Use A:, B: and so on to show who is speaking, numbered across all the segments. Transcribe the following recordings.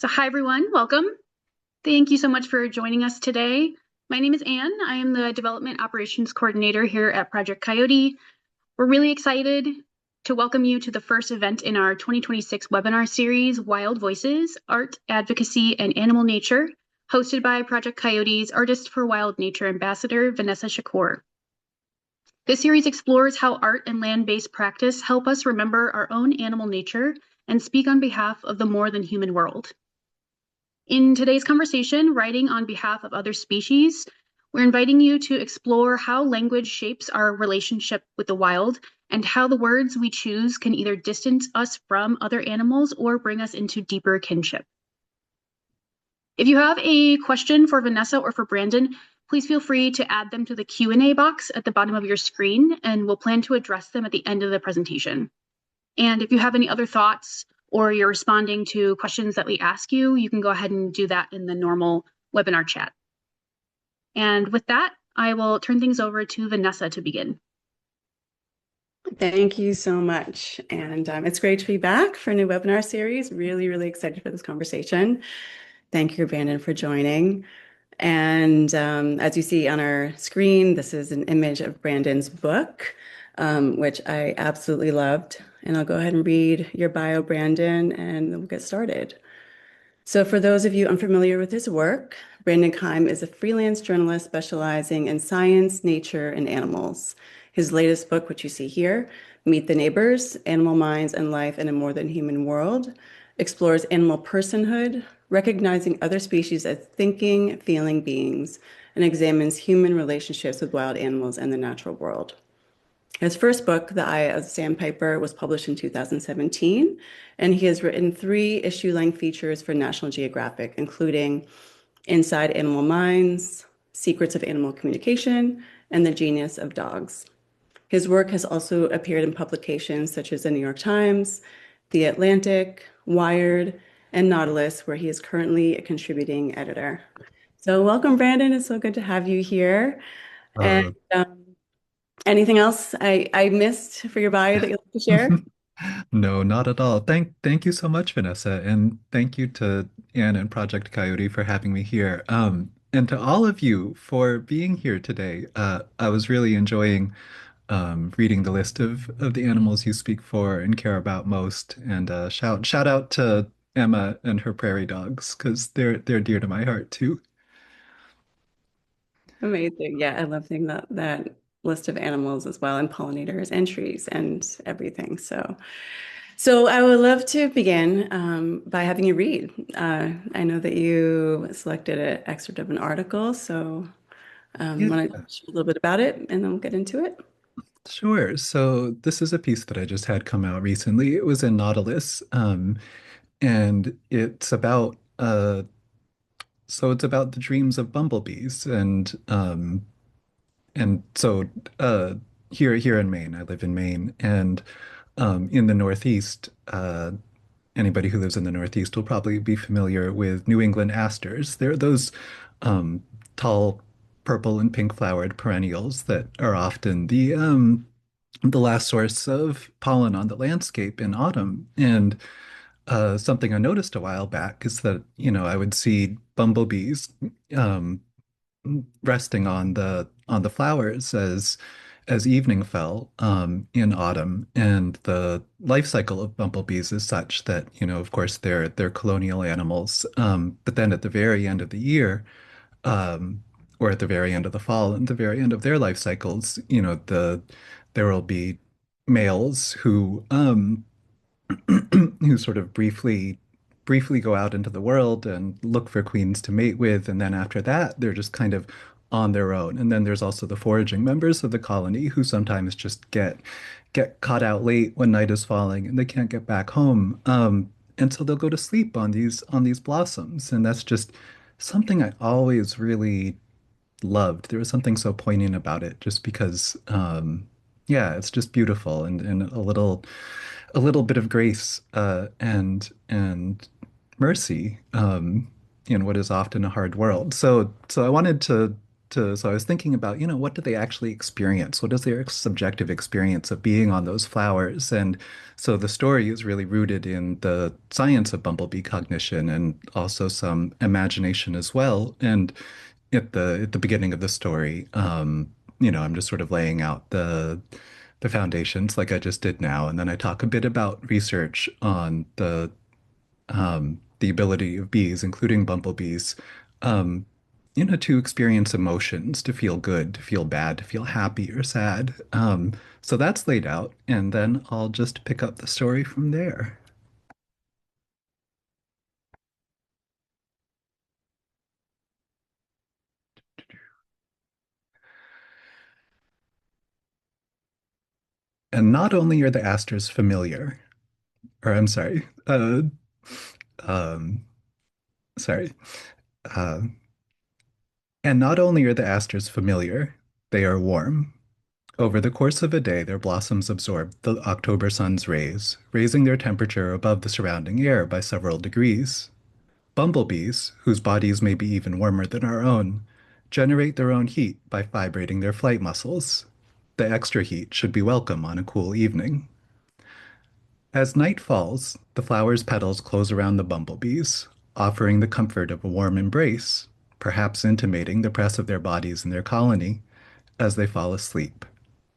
A: So, hi everyone, welcome. Thank you so much for joining us today. My name is Anne. I am the Development Operations Coordinator here at Project Coyote. We're really excited to welcome you to the first event in our 2026 webinar series, Wild Voices, Art, Advocacy, and Animal Nature, hosted by Project Coyote's Artist for Wild Nature Ambassador, Vanessa Chakour. This series explores how art and land-based practice help us remember our own animal nature and speak on behalf of the more than human world. In today's conversation, Writing on Behalf of Other Species, we're inviting you to explore how language shapes our relationship with the wild and how the words we choose can either distance us from other animals or bring us into deeper kinship. If you have a question for Vanessa or for Brandon, please feel free to add them to the Q&A box at the bottom of your screen, and we'll plan to address them at the end of the presentation. And if you have any other thoughts or you're responding to questions that we ask you, you can go ahead and do that in the normal webinar chat. And with that, I will turn things over to Vanessa to begin.
B: Thank you so much. And it's great to be back for a new webinar series. Really, really excited for this conversation. Thank you, Brandon, for joining. And as you see on our screen, this is an image of Brandon's book, which I absolutely loved. And I'll go ahead and read your bio, Brandon, and then we'll get started. So for those of you unfamiliar with his work, Brandon Keim is a freelance journalist specializing in science, nature, and animals. His latest book, which you see here, Meet the Neighbors, Animal Minds and Life in a More Than Human World, explores animal personhood, recognizing other species as thinking, feeling beings, and examines human relationships with wild animals and the natural world. His first book, The Eye of the Sandpiper, was published in 2017, and he has written 3 issue-length features for National Geographic, including Inside Animal Minds, Secrets of Animal Communication, and The Genius of Dogs. His work has also appeared in publications such as the New York Times, The Atlantic, Wired, and Nautilus, where he is currently a contributing editor. So welcome, Brandon. It's so good to have you here. And
C: Uh,
B: anything else I missed for your bio that you'd like to share?
C: no, not at all. Thank you so much, Vanessa, and thank you to Anne and Project Coyote for having me here. And to all of you for being here today. I was really enjoying reading the list of the animals you speak for and care about most. And shout out to Emma and her prairie dogs because they're dear to my heart too.
B: Amazing. Yeah, I love seeing that list of animals as well, and pollinators and trees and everything. So I would love to begin by having you read. I know that you selected an excerpt of an article, so
C: Yeah.
B: want to share a little bit about it, and then we'll get into it.
C: Sure. So this is a piece that I just had come out recently. It was in Nautilus, and it's about the dreams of bumblebees, and so here in Maine, I live in Maine, and in the Northeast, anybody who lives in the Northeast will probably be familiar with New England asters. They're those um, tall purple and pink flowered perennials that are often the last source of pollen on the landscape in autumn. And something I noticed a while back is that, I would see bumblebees um, resting on the flowers as evening fell in autumn. And the life cycle of bumblebees is such that, of course, they're colonial animals. But then at the very end of the year, um, or at the very end of the fall and the very end of their life cycles, there will be males who sort of briefly go out into the world and look for queens to mate with, and then after that they're just kind of on their own. And then there's also the foraging members of the colony who sometimes just get caught out late when night is falling and they can't get back home. And so they'll go to sleep on these blossoms, and that's just something I always really loved. There was something so poignant about it, just because, yeah, it's just beautiful and a little bit of grace and mercy in what is often a hard world. So I wanted to so I was thinking about, what do they actually experience? What is their subjective experience of being on those flowers? And so the story is really rooted in the science of bumblebee cognition and also some imagination as well. And at the beginning of the story, I'm just sort of laying out the foundations like I just did now, and then I talk a bit about research on the ability of bees, including bumblebees, um, to experience emotions, to feel good, to feel bad, to feel happy or sad. So that's laid out, and then I'll just pick up the story from there. And not only are the asters familiar, or I'm sorry, um, sorry, uh, and not only are the asters familiar, they are warm. Over the course of a day, their blossoms absorb the October sun's rays, raising their temperature above the surrounding air by several degrees. Bumblebees, whose bodies may be even warmer than our own, generate their own heat by vibrating their flight muscles. The extra heat should be welcome on a cool evening. As night falls, the flower's petals close around the bumblebees, offering the comfort of a warm embrace, perhaps intimating the press of their bodies in their colony as they fall asleep.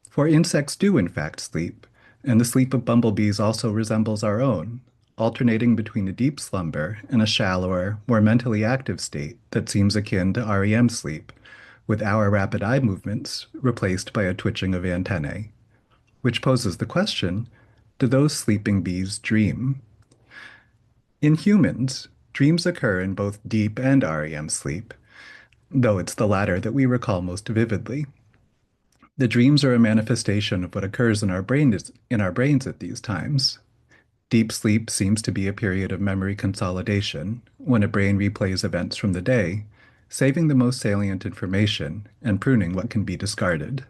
C: For insects do in fact sleep, and the sleep of bumblebees also resembles our own, alternating between a deep slumber and a shallower, more mentally active state that seems akin to REM sleep, with our rapid eye movements replaced by a twitching of antennae. Which poses the question, do those sleeping bees dream? In humans, dreams occur in both deep and REM sleep, though it's the latter that we recall most vividly. The dreams are a manifestation of what occurs in our brains at these times. Deep sleep seems to be a period of memory consolidation, when a brain replays events from the day, saving the most salient information and pruning what can be discarded.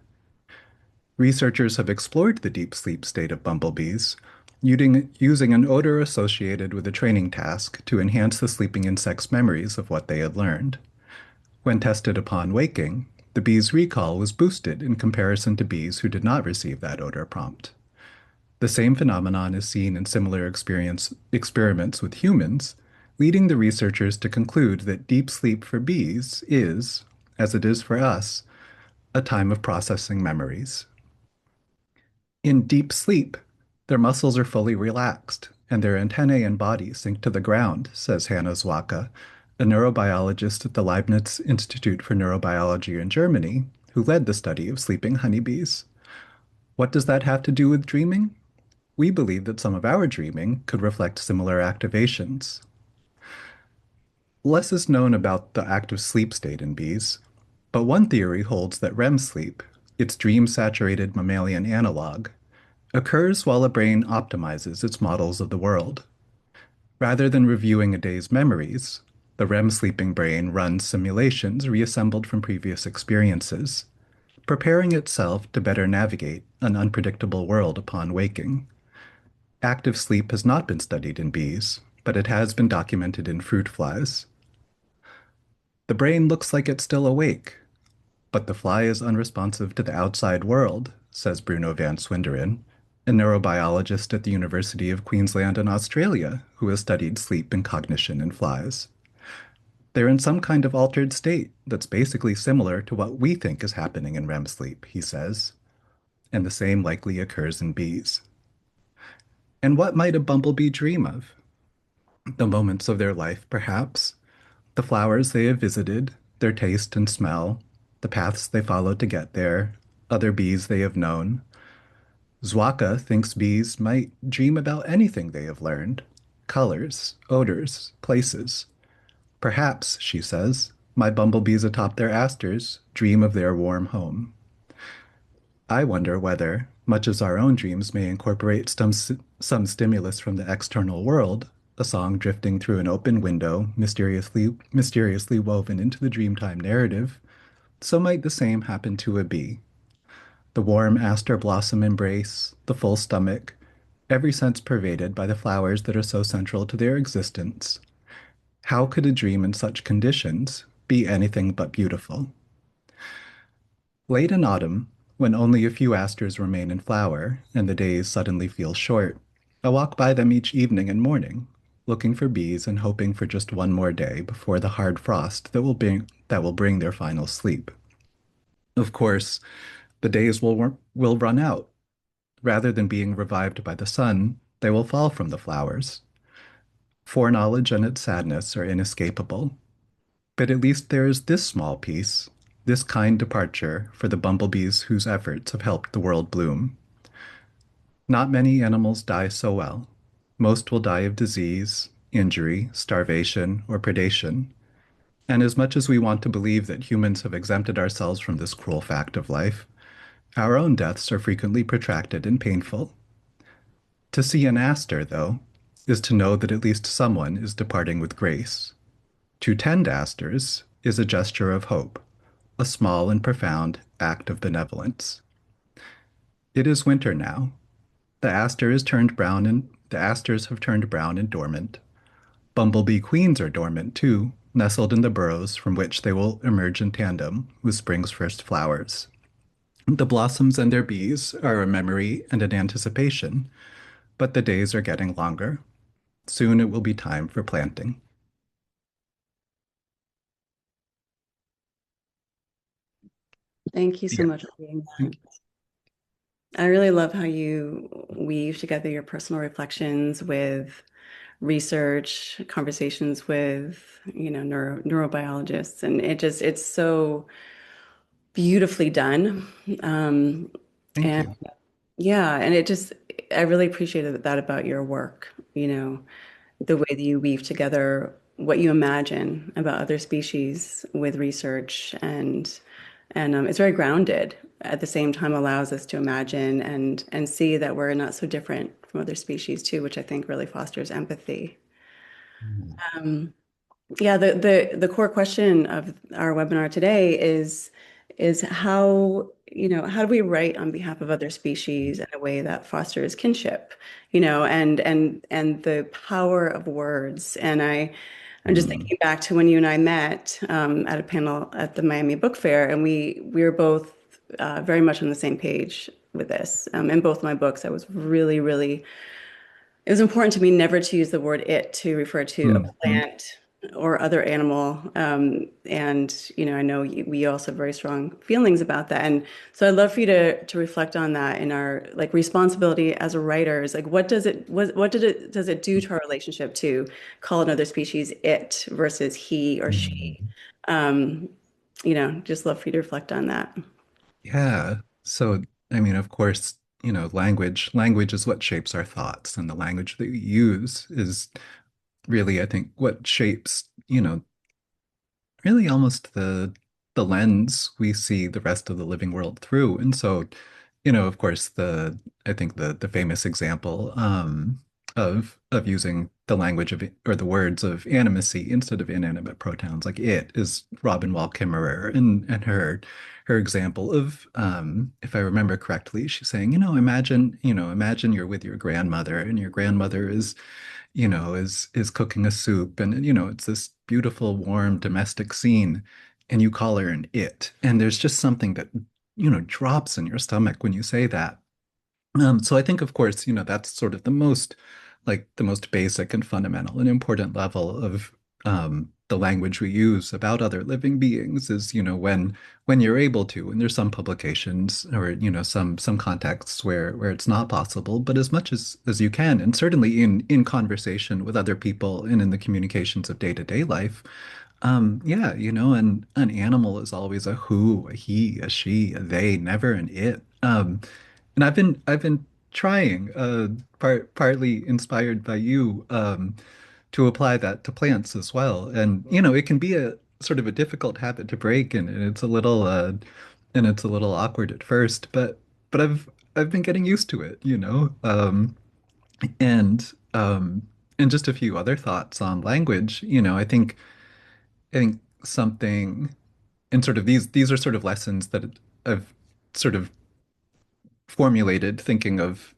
C: Researchers have explored the deep sleep state of bumblebees, using an odor associated with a training task to enhance the sleeping insect's memories of what they had learned. When tested upon waking, the bee's recall was boosted in comparison to bees who did not receive that odor prompt. The same phenomenon is seen in similar experiments with humans, leading the researchers to conclude that deep sleep for bees is, as it is for us, a time of processing memories. In deep sleep, their muscles are fully relaxed, and their antennae and body sink to the ground, says Hanna Zwaka, a neurobiologist at the Leibniz Institute for Neurobiology in Germany, who led the study of sleeping honeybees. What does that have to do with dreaming? We believe that some of our dreaming could reflect similar activations. Less is known about the active sleep state in bees, but one theory holds that REM sleep, its dream-saturated mammalian analog, occurs while a brain optimizes its models of the world. Rather than reviewing a day's memories, the REM sleeping brain runs simulations reassembled from previous experiences, preparing itself to better navigate an unpredictable world upon waking. Active sleep has not been studied in bees, but it has been documented in fruit flies. The brain looks like it's still awake, but the fly is unresponsive to the outside world, says Bruno van Swinderen, a neurobiologist at the University of Queensland in Australia who has studied sleep and cognition in flies. They're in some kind of altered state that's basically similar to what we think is happening in REM sleep, he says, and the same likely occurs in bees. And what might a bumblebee dream of? The moments of their life, perhaps, the flowers they have visited, their taste and smell, the paths they followed to get there, other bees they have known. Zwaka thinks bees might dream about anything they have learned: colors, odors, places. Perhaps, she says, my bumblebees atop their asters dream of their warm home. I wonder whether, much as our own dreams may incorporate some stimulus from the external world, a song drifting through an open window, mysteriously woven into the Dreamtime narrative, so might the same happen to a bee. The warm aster blossom embrace, the full stomach, every sense pervaded by the flowers that are so central to their existence. How could a dream in such conditions be anything but beautiful? Late in autumn, when only a few asters remain in flower and the days suddenly feel short, I walk by them each evening and morning, looking for bees and hoping for just one more day before the hard frost that will bring their final sleep. Of course, the days will run out. Rather than being revived by the sun, they will fall from the flowers. Foreknowledge and its sadness are inescapable, but at least there is this small piece, this kind departure for the bumblebees whose efforts have helped the world bloom. Not many animals die so well. Most will die of disease, injury, starvation, or predation. And as much as we want to believe that humans have exempted ourselves from this cruel fact of life, our own deaths are frequently protracted and painful. To see an aster, though, is to know that at least someone is departing with grace. To tend asters is a gesture of hope, a small and profound act of benevolence. It is winter now. The asters have turned brown and dormant. Bumblebee queens are dormant too, nestled in the burrows from which they will emerge in tandem with spring's first flowers. The blossoms and their bees are a memory and an anticipation, but the days are getting longer. Soon it will be time for planting.
B: Thank you so
C: Yeah.
B: much for being that. I really love how you weave together your personal reflections with research, conversations with, neurobiologists, and it's so beautifully done. Um,
C: Thank
B: and
C: you.
B: yeah, and I really appreciated that about your work, the way that you weave together what you imagine about other species with research and it's very grounded. At the same time, allows us to imagine and see that we're not so different from other species too, which I think really fosters empathy.
C: Mm.
B: Um, yeah, the core question of our webinar today is how do we write on behalf of other species in a way that fosters kinship, and the power of words. And I'm just
C: Mm.
B: thinking back to when you and I met at a panel at the Miami Book Fair, and we were both very much on the same page with this. In both my books, I was really, really it was important to me never to use the word it to refer to a
C: Mhm.
B: plant or other animal. And I know we also have very strong feelings about that. And so I'd love for you to reflect on that in our like responsibility as a writer is like what does it do to our relationship to call another species it versus he or she?
C: Mhm.
B: Um, just love for you to reflect on that.
C: Yeah. So, I mean, of course, language is what shapes our thoughts, and the language that we use is really, I think, what shapes, really almost the lens we see the rest of the living world through. And so, of course, I think the famous example of using the language of or the words of animacy instead of inanimate pronouns like it is Robin Wall Kimmerer and her example of if I remember correctly, she's saying, imagine you're with your grandmother and your grandmother is cooking a soup and it's this beautiful warm domestic scene and you call her an it and there's just something that drops in your stomach when you say that. So I think, of course, that's sort of the most basic and fundamental and important level of the language we use about other living beings is, when you're able to, and there's some publications or, some contexts where it's not possible, but as much as you can, and certainly in conversation with other people and in the communications of day-to-day life, yeah, an animal is always a who, a he, a she, a they, never an it. And I've been trying, partly inspired by you, to apply that to plants as well. And it can be a sort of a difficult habit to break, and it's a little awkward at first, but I've been getting used to it, and and just a few other thoughts on language. I think something, and sort of these are sort of lessons that I've sort of formulated thinking of,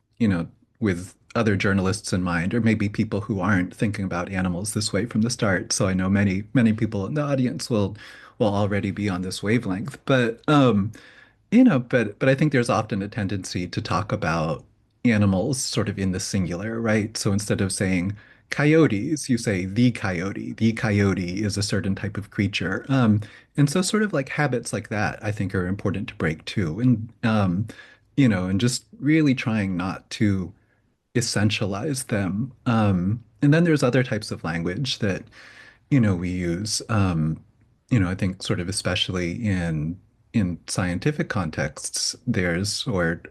C: with other journalists in mind, or maybe people who aren't thinking about animals this way from the start. So I know many people in the audience will already be on this wavelength. But but I think there's often a tendency to talk about animals sort of in the singular, right? So instead of saying coyotes, you say the coyote. The coyote is a certain type of creature. And so sort of like habits like that, I think are important to break too. And just really trying not to essentialize them. And then there's other types of language that we use, I think sort of especially in scientific contexts, or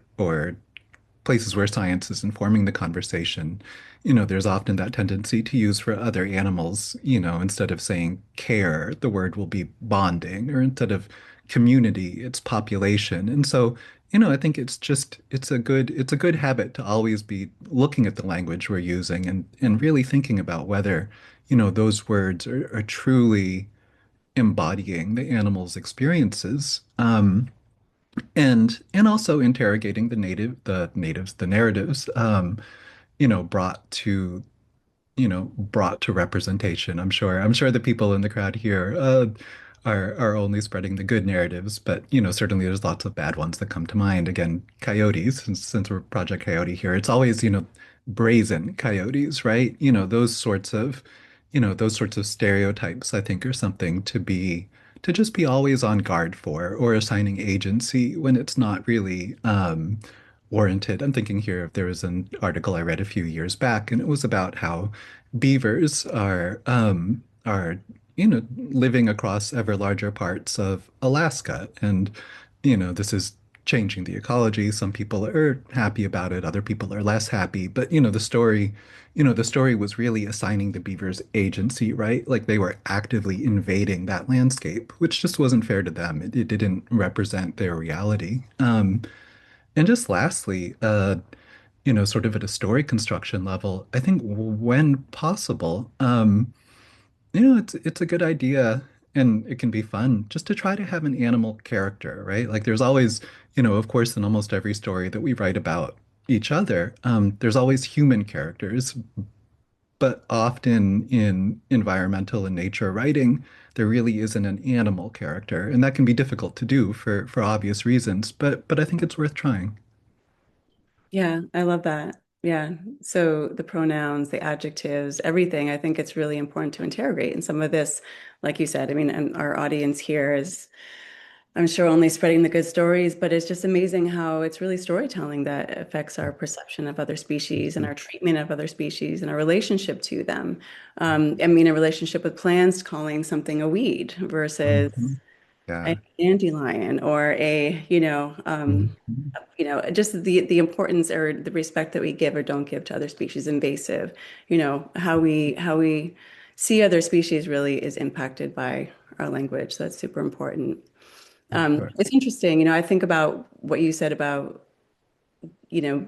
C: places where science is informing the conversation, there's often that tendency to use for other animals, instead of saying care, the word will be bonding, or instead of community, it's population. And so, I think it's a good habit to always be looking at the language we're using and really thinking about whether, those words are truly embodying the animal's experiences. And also interrogating the narratives, brought to brought to representation. I'm sure the people in the crowd here are only spreading the good narratives, but certainly there's lots of bad ones that come to mind. Again, coyotes, since we're Project Coyote here, it's always brazen coyotes, right? Those sorts of stereotypes, I think, are something to just be always on guard for, or assigning agency when it's not really warranted. I'm thinking here, there was an article I read a few years back, and it was about how beavers are living across ever larger parts of Alaska, and this is changing the ecology. Some people are happy about it, other people are less happy. But the story was really assigning the beavers agency, right? Like they were actively invading that landscape, which just wasn't fair to them. It didn't represent their reality. And just lastly, sort of at a story construction level, I think when possible, it's a good idea, and it can be fun just to try to have an animal character, right? Like there's always, of course, in almost every story that we write about each other, there's always human characters, but often in environmental and nature writing, there really isn't an animal character, and that can be difficult to do for obvious reasons, but I think it's worth trying.
B: Yeah, I love that. Yeah. So the pronouns, the adjectives, everything, I think it's really important to interrogate. And some of this, like you said, I mean, and our audience here is, I'm sure, only spreading the good stories, but it's just amazing how it's really storytelling that affects our perception of other species and our treatment of other species and our relationship to them. I mean, a relationship with plants, calling something a weed versus
C: Mhm.
B: a
C: Yeah.
B: dandelion or
C: Mhm.
B: just the importance or the respect that we give or don't give to other species, invasive, how we see other species really is impacted by our language. That's super important.
C: Sure.
B: It's interesting, I think about what you said about, you know,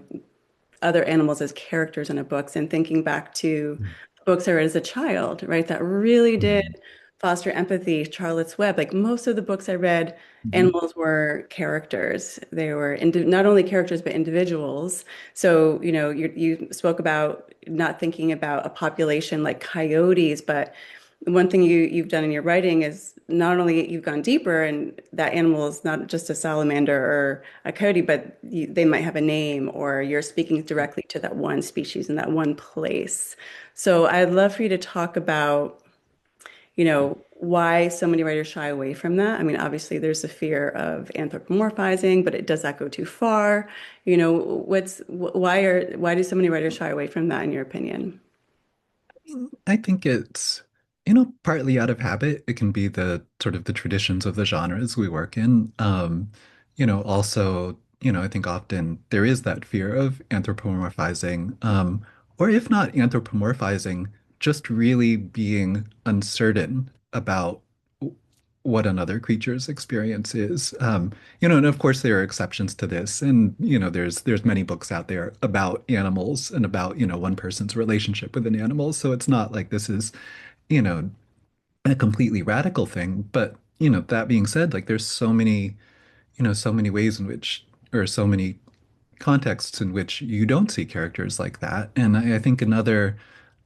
B: other animals as characters in a books and thinking back to books I read as a child, right? That really did
C: Mhm.
B: foster empathy. Charlotte's Web, like most of the books I read,
C: Mhm.
B: animals were characters. They were not only characters, but individuals. So, you spoke about not thinking about a population like coyotes, but one thing you've done in your writing is not only you've gone deeper and that animal is not just a salamander or a coyote, but they might have a name or you're speaking directly to that one species in that one place. So I'd love for you to talk about, why so many writers shy away from that. I mean, obviously there's a fear of anthropomorphizing, but does that go too far? Why do so many writers shy away from that in your opinion?
C: I think it's, partly out of habit. It can be the sort of the traditions of the genres we work in. Also, I think often there is that fear of anthropomorphizing, or if not anthropomorphizing, just really being uncertain about what another creature's experience is. And of course there are exceptions to this, and there's many books out there about animals and about one person's relationship with an animal. So it's not like this is you know a completely radical thing. But that being said, like there's so many ways in which, or so many contexts in which you don't see characters like that. And I think another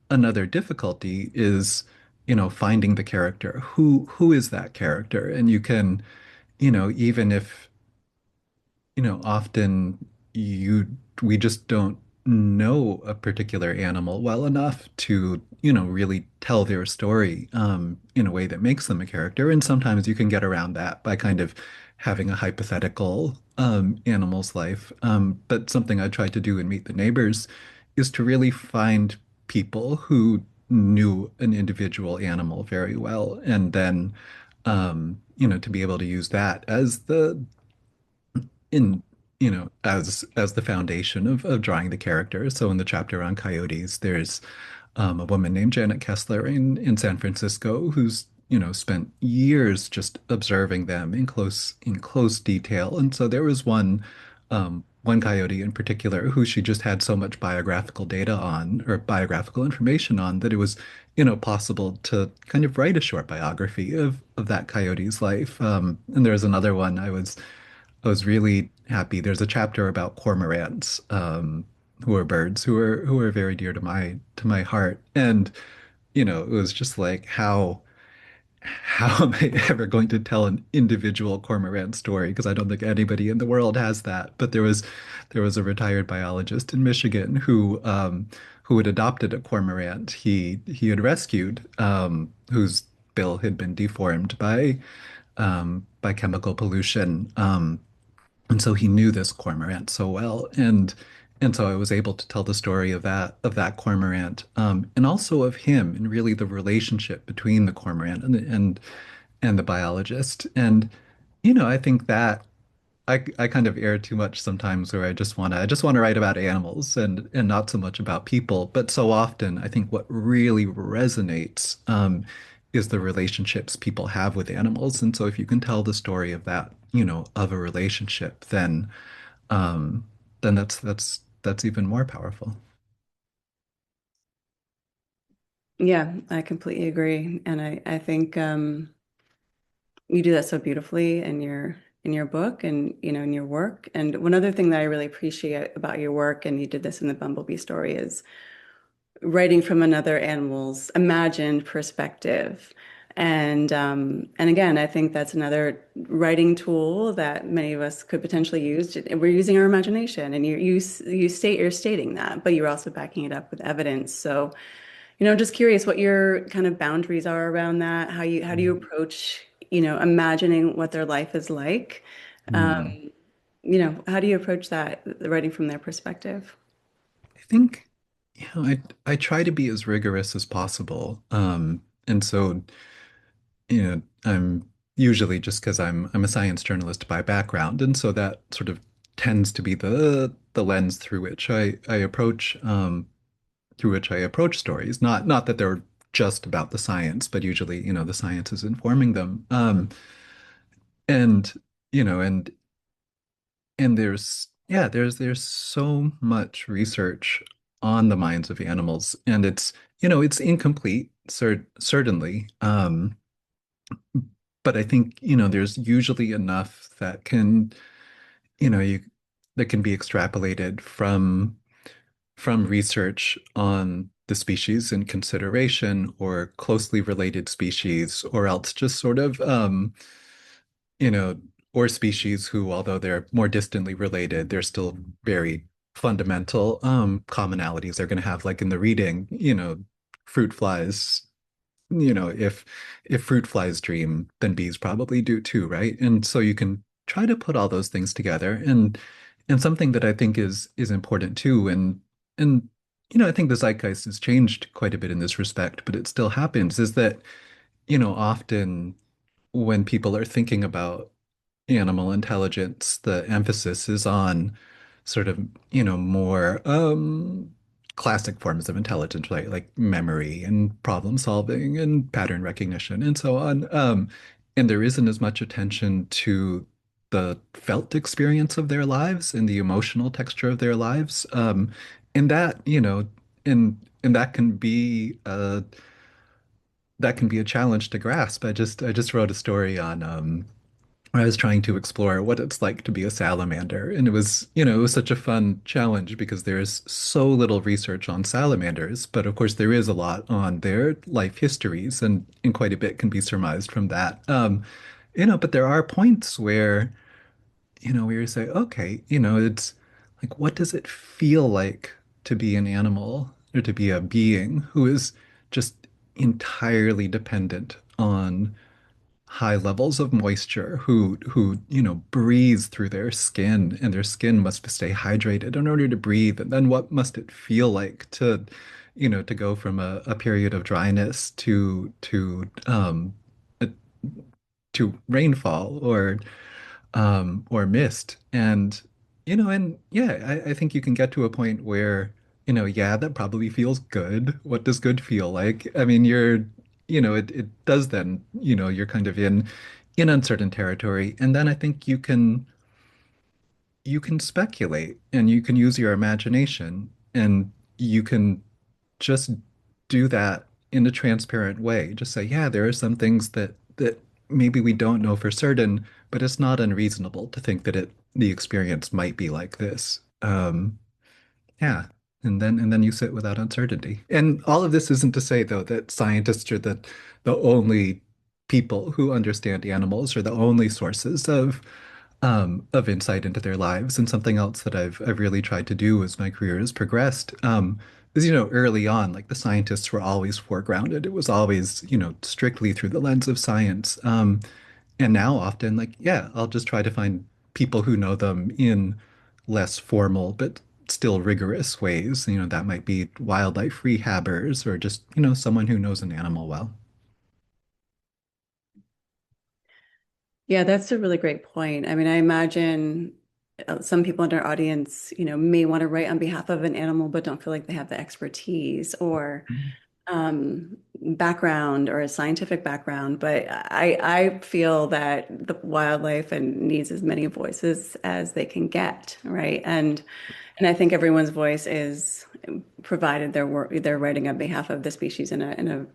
C: difficulty is finding the character. Who is that character? And you can, even if often you we just don't know a particular animal well enough to, really tell their story in a way that makes them a character. And sometimes you can get around that by kind of having a hypothetical animal's life. But something I tried to do in Meet the Neighbors is to really find people who knew an individual animal very well, and then to be able to use that as the in as the foundation of drawing the character. So in the chapter on coyotes, there's a woman named Janet Kessler in San Francisco who's spent years just observing them in close detail. And so there was one coyote in particular who she just had so much biographical data on, or biographical information on, that it was possible to kind of write a short biography of that coyote's life. And there's another one I was really happy. There's a chapter about cormorants, who are birds who are very dear to my heart. And it was just like, how am I ever going to tell an individual cormorant story? Because I don't think anybody in the world has that. But there was a retired biologist in Michigan who had adopted a cormorant he had rescued, whose bill had been deformed by chemical pollution. And so he knew this cormorant so well, and so I was able to tell the story of that cormorant, and also of him, and really the relationship between the cormorant and the biologist. And I think that I kind of err too much sometimes, where I just want to write about animals and not so much about people. But so often, I think what really resonates is the relationships people have with animals. And so if you can tell the story of that, of a relationship, um, then that's even more powerful.
B: Yeah, I completely agree. And I think you do that so beautifully in your book and in your work. And one other thing that I really appreciate about your work, and you did this in the Bumblebee story, is writing from another animal's imagined perspective. And again, I think that's another writing tool that many of us could potentially use. We're using our imagination, and you're stating that, but you're also backing it up with evidence. So, just curious what your kind of boundaries are around that. How do you approach, imagining what their life is like?
C: Mm.
B: How do you approach that, the writing from their perspective?
C: I think, I try to be as rigorous as possible. And so, I'm usually, just because I'm a science journalist by background, and so that sort of tends to be the lens through which I approach stories. Not that they're just about the science, but usually, the science is informing them. And you know, and there's so much research on the minds of animals, and it's incomplete, certainly. But I think, there's usually enough you know, you that can be extrapolated from research on the species in consideration, or closely related species, or else just sort of you know, or species who, although they're more distantly related, they're still very fundamental commonalities they're going to have, like in the reading, fruit flies, if fruit flies dream, then bees probably do too, right? And so you can try to put all those things together. And something that I think is important too, and I think the zeitgeist has changed quite a bit in this respect, but it still happens, is that, often when people are thinking about animal intelligence, the emphasis is on sort of, more classic forms of intelligence, right? Like memory and problem solving and pattern recognition and so on. And there isn't as much attention to the felt experience of their lives and the emotional texture of their lives. And that, and that can be a challenge to grasp. I just wrote a story on I was trying to explore what it's like to be a salamander. And it was such a fun challenge, because there's so little research on salamanders, but of course there is a lot on their life histories, and quite a bit can be surmised from that. But there are points where where you say, okay, it's like, what does it feel like to be an animal or to be a being who is just entirely dependent on high levels of moisture, who breathes through their skin, and their skin must stay hydrated in order to breathe. And then what must it feel like to go from a period of dryness uh, to rainfall or mist. And yeah, I think you can get to a point where, yeah, that probably feels good. What does good feel like? I mean, it does then, you're kind of in uncertain territory. And then I think you can speculate and you can use your imagination and you can just do that in a transparent way. Just say, yeah, there are some things that maybe we don't know for certain, but it's not unreasonable to think that the experience might be like this. Yeah. And then you sit without uncertainty. And all of this isn't to say though that scientists are the only people who understand animals or the only sources of insight into their lives. And something else that I've really tried to do as my career has progressed is, early on, like the scientists were always foregrounded. It was always, strictly through the lens of science. And now often, like, yeah, I'll just try to find people who know them in less formal but still rigorous ways. That might be wildlife rehabbers or just, someone who knows an animal well.
B: Yeah, that's a really great point. I mean, I imagine some people in our audience, may want to write on behalf of an animal, but don't feel like they have the expertise or background or a scientific background. But I feel that the wildlife and needs as many voices as they can get, right? And I think everyone's voice is provided they're writing on behalf of the species in a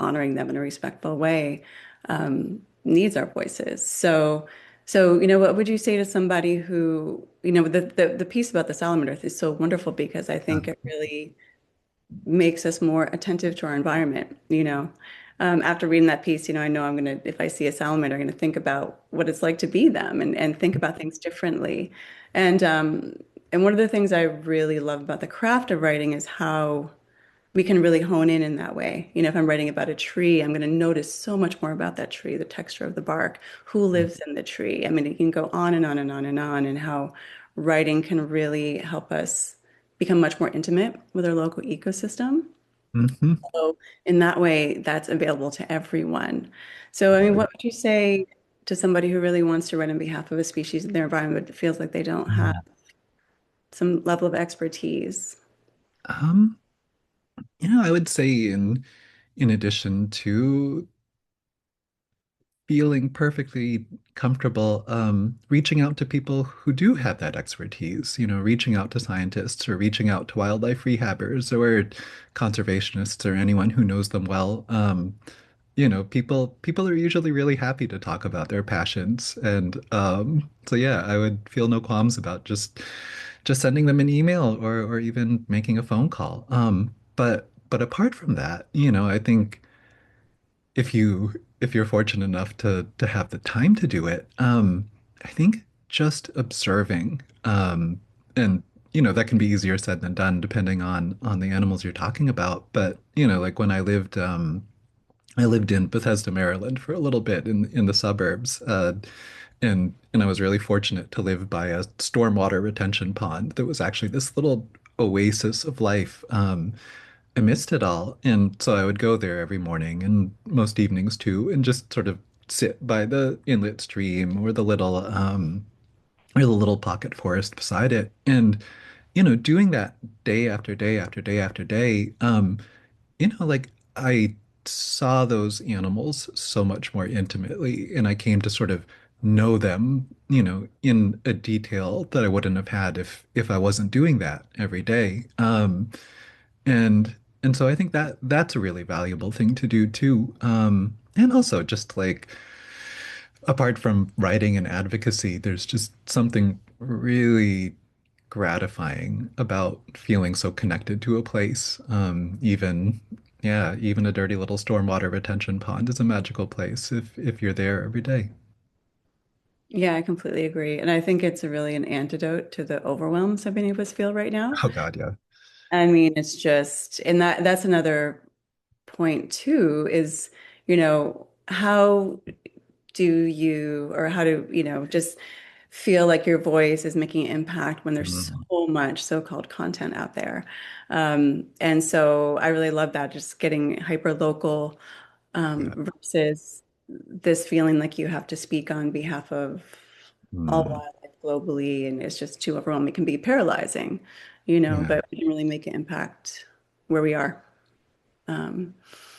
B: honoring them in a respectful way, needs our voices. So, what would you say to somebody who, the piece about the salamander is so wonderful because I think
C: Um,
B: it really makes us more attentive to our environment. After reading that piece, I know if I see a salamander, I'm gonna think about what it's like to be them and think about things differently. And and one of the things I really love about the craft of writing is how we can really hone in that way. If I'm writing about a tree, I'm going to notice so much more about that tree, the texture of the bark, who lives in the tree. I mean, it can go on and on and on and on, and how writing can really help us become much more intimate with our local ecosystem.
C: mhm.
B: So in that way, that's available to everyone. So, I mean, what would you say to somebody who really wants to write on behalf of a species in their environment but feels like they don't have some level of expertise?
C: Um, I would say in addition to feeling perfectly comfortable reaching out to people who do have that expertise, reaching out to scientists or reaching out to wildlife rehabbers or conservationists or anyone who knows them well. People are usually really happy to talk about their passions. And so yeah, I would feel no qualms about just sending them an email or even making a phone call. But apart from that, I think if you're fortunate enough to have the time to do it, I think just observing, and that can be easier said than done depending on the animals you're talking about. But like when I lived in Bethesda, Maryland for a little bit in the suburbs, and I was really fortunate to live by a stormwater retention pond that was actually this little oasis of life. Amidst it all. And so I would go there every morning and most evenings too, and just sort of sit by the inlet stream or the little pocket forest beside it. And, doing that day after day after day after day, like I saw those animals so much more intimately, and I came to sort of know them, in a detail that I wouldn't have had if I wasn't doing that every day. And so I think that's a really valuable thing to do too. And also just like apart from writing and advocacy, there's just something really gratifying about feeling so connected to a place. Even a dirty little stormwater retention pond is a magical place if you're there every day.
B: Yeah, I completely agree. And I think it's really an antidote to the overwhelm so many of us feel right now.
C: Oh God, yeah.
B: I mean, it's just, and that's another point too, is, how do you, or how do, just feel like your voice is making an impact when there's
C: Mhm.
B: so much so-called content out there. And so I really love that, just getting hyper local
C: Yeah.
B: versus this feeling like you have to speak on behalf of all
C: Mm.
B: wildlife globally, and it's just too overwhelming. It can be paralyzing,
C: Yeah,
B: but we can really make an impact where we are. Um,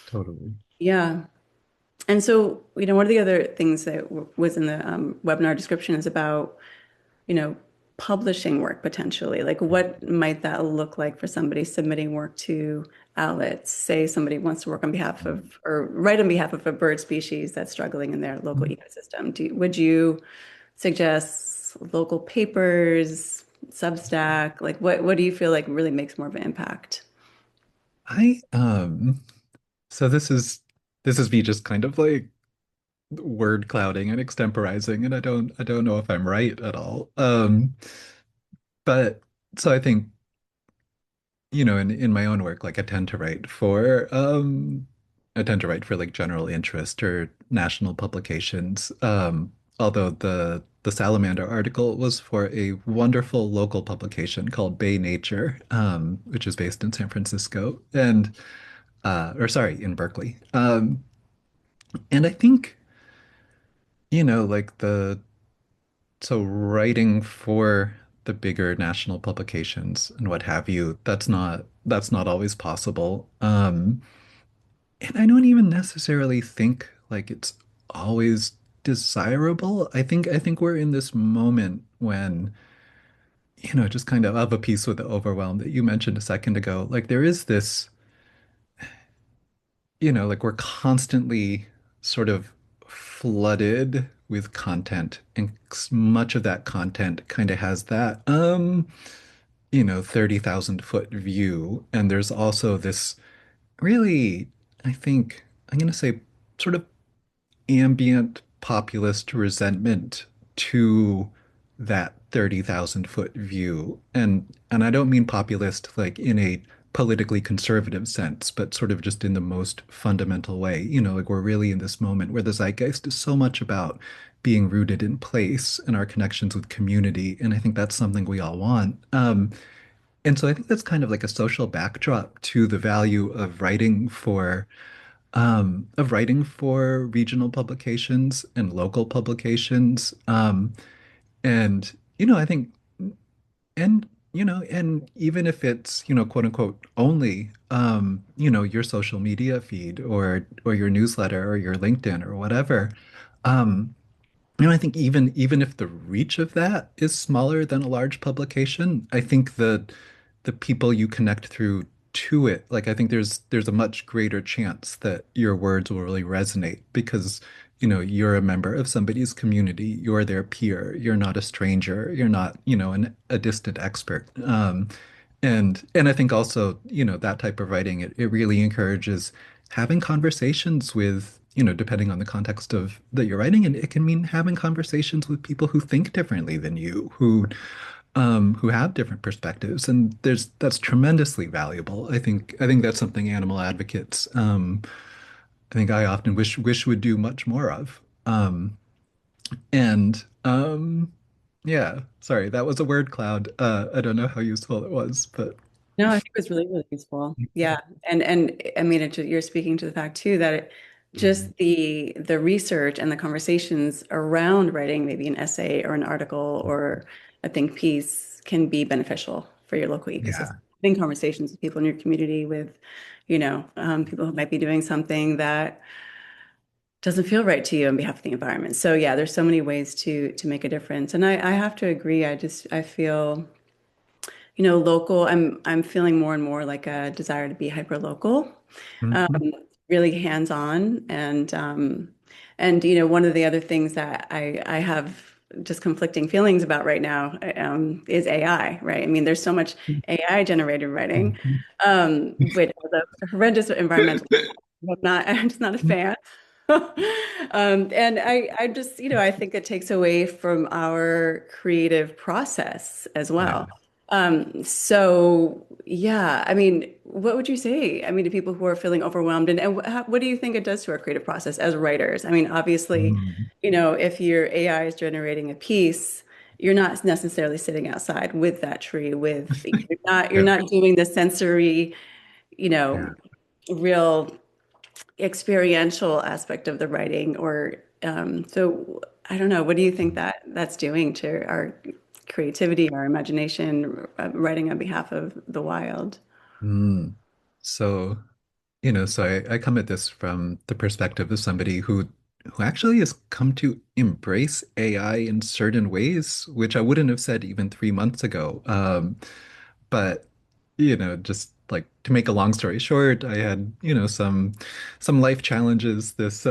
C: totally.
B: yeah. And so, one of the other things that was in the webinar description is about, you know, publishing work potentially. Like, what might that look like for somebody submitting work to outlets? Say somebody wants to work on behalf of or write on behalf of a bird species that's struggling in their local ecosystem. Would you suggest local papers, Substack? Like, what do you feel like really makes more of an impact?
C: I so this is me just kind of like word clouding and extemporizing, and I don't know if I'm right at all. But so I think, in my own work, like I tend to write for like general interest or national publications. Although the Salamander article was for a wonderful local publication called Bay Nature, which is based in San Francisco and or sorry, in Berkeley. And I think, like so writing for the bigger national publications and what have you, that's not always possible. And I don't even necessarily think like it's always desirable. I think we're in this moment when, just kind of a piece with the overwhelm that you mentioned a second ago. Like there is this, like we're constantly sort of flooded with content, and much of that content kind of has that 30,000 foot view. And there's also this really, I think I'm going to say sort of ambient populist resentment to that 30,000 foot view. And I don't mean populist like in a politically conservative sense, but sort of just in the most fundamental way. Like we're really in this moment where the zeitgeist is so much about being rooted in place and our connections with community. And I think that's something we all want. And so I think that's kind of like a social backdrop to the value of writing for regional publications and local publications. And I think, and even if it's, quote unquote, only, your social media feed or your newsletter or your LinkedIn or whatever, um, I think even if the reach of that is smaller than a large publication, I think the people you connect through to it, like I think there's a much greater chance that your words will really resonate because, you're a member of somebody's community, you're their peer, you're not a stranger, you're not, a distant expert. And I think also, that type of writing, it really encourages having conversations with, depending on the context of that you're writing, and it can mean having conversations with people who think differently than you, who have different perspectives, and that's tremendously valuable. I think that's something animal advocates, I think I often wish would do much more of. And yeah, sorry, that was a word cloud. I don't know how useful it was, but
B: No, I think it was really, really useful. Yeah. And I mean, you're speaking to the fact too that just the research and the conversations around writing maybe an essay or an article or a think piece can be beneficial for your local ecosystem.
C: yeah.
B: Having conversations with people in your community, with, people who might be doing something that doesn't feel right to you on behalf of the environment. So yeah, there's so many ways to make a difference. And I have to agree. I feel local. I'm feeling more and more like a desire to be hyper local, um,
C: Mhm.
B: really hands on, and one of the other things that I have just conflicting feelings about right now is AI. Right? I mean, there's so much AI generated writing,
C: Mhm.
B: which is a horrendous environmental. I'm just not a fan. And I just, I think it takes away from our creative process as
C: Yeah.
B: well. So yeah, I mean, what would you say? I mean, to people who are feeling overwhelmed, and what do you think it does to our creative process as writers? I mean, obviously,
C: Mm.
B: if your AI is generating a piece, you're not necessarily sitting outside with that tree with you're
C: Yeah.
B: not doing the sensory, you
C: Yeah.
B: know, real experiential aspect of the writing or so I don't know, what do you think that that's doing to our creativity, our imagination, writing on behalf of the wild?
C: Mm. So, so I come at this from the perspective of somebody who actually has come to embrace AI in certain ways, which I wouldn't have said even 3 months ago. But just like to make a long story short, I had, some life challenges this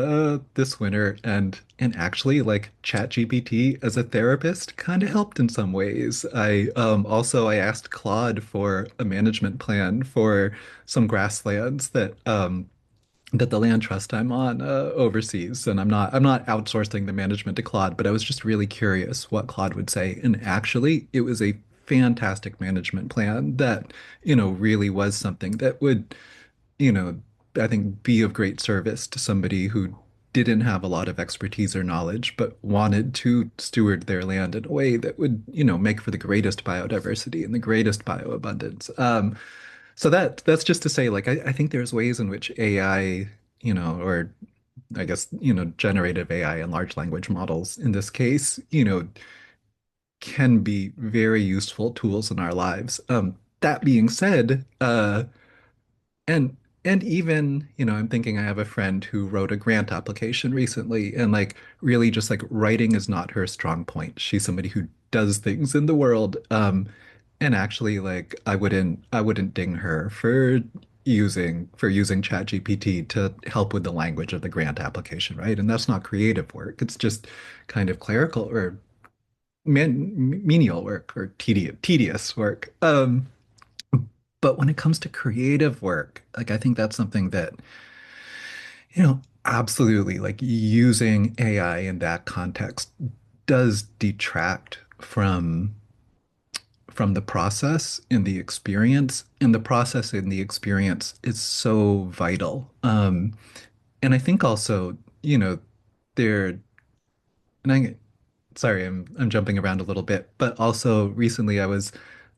C: winter, and actually like ChatGPT as a therapist kind of helped in some ways. I asked Claude for a management plan for some grasslands that the land trust I'm on overseas, and I'm not outsourcing the management to Claude, but I was just really curious what Claude would say. And actually, it was a fantastic management plan that, really was something that would, you know, I think be of great service to somebody who didn't have a lot of expertise or knowledge, but wanted to steward their land in a way that would, make for the greatest biodiversity and the greatest bioabundance. So that's just to say, like, I think there's ways in which AI, or I guess, generative AI and large language models in this case, can be very useful tools in our lives. That being said, and and even, I'm thinking I have a friend who wrote a grant application recently, and like really just like writing is not her strong point. She's somebody who does things in the world. And actually like I wouldn't ding her for using ChatGPT to help with the language of the grant application, right? And that's not creative work. It's just kind of clerical or menial work or tedious work. But when it comes to creative work, like I think that's something that, absolutely like using AI in that context does detract from the process and the experience. And the process and the experience is so vital. And I think also, there, and sorry, I'm jumping around a little bit, but also recently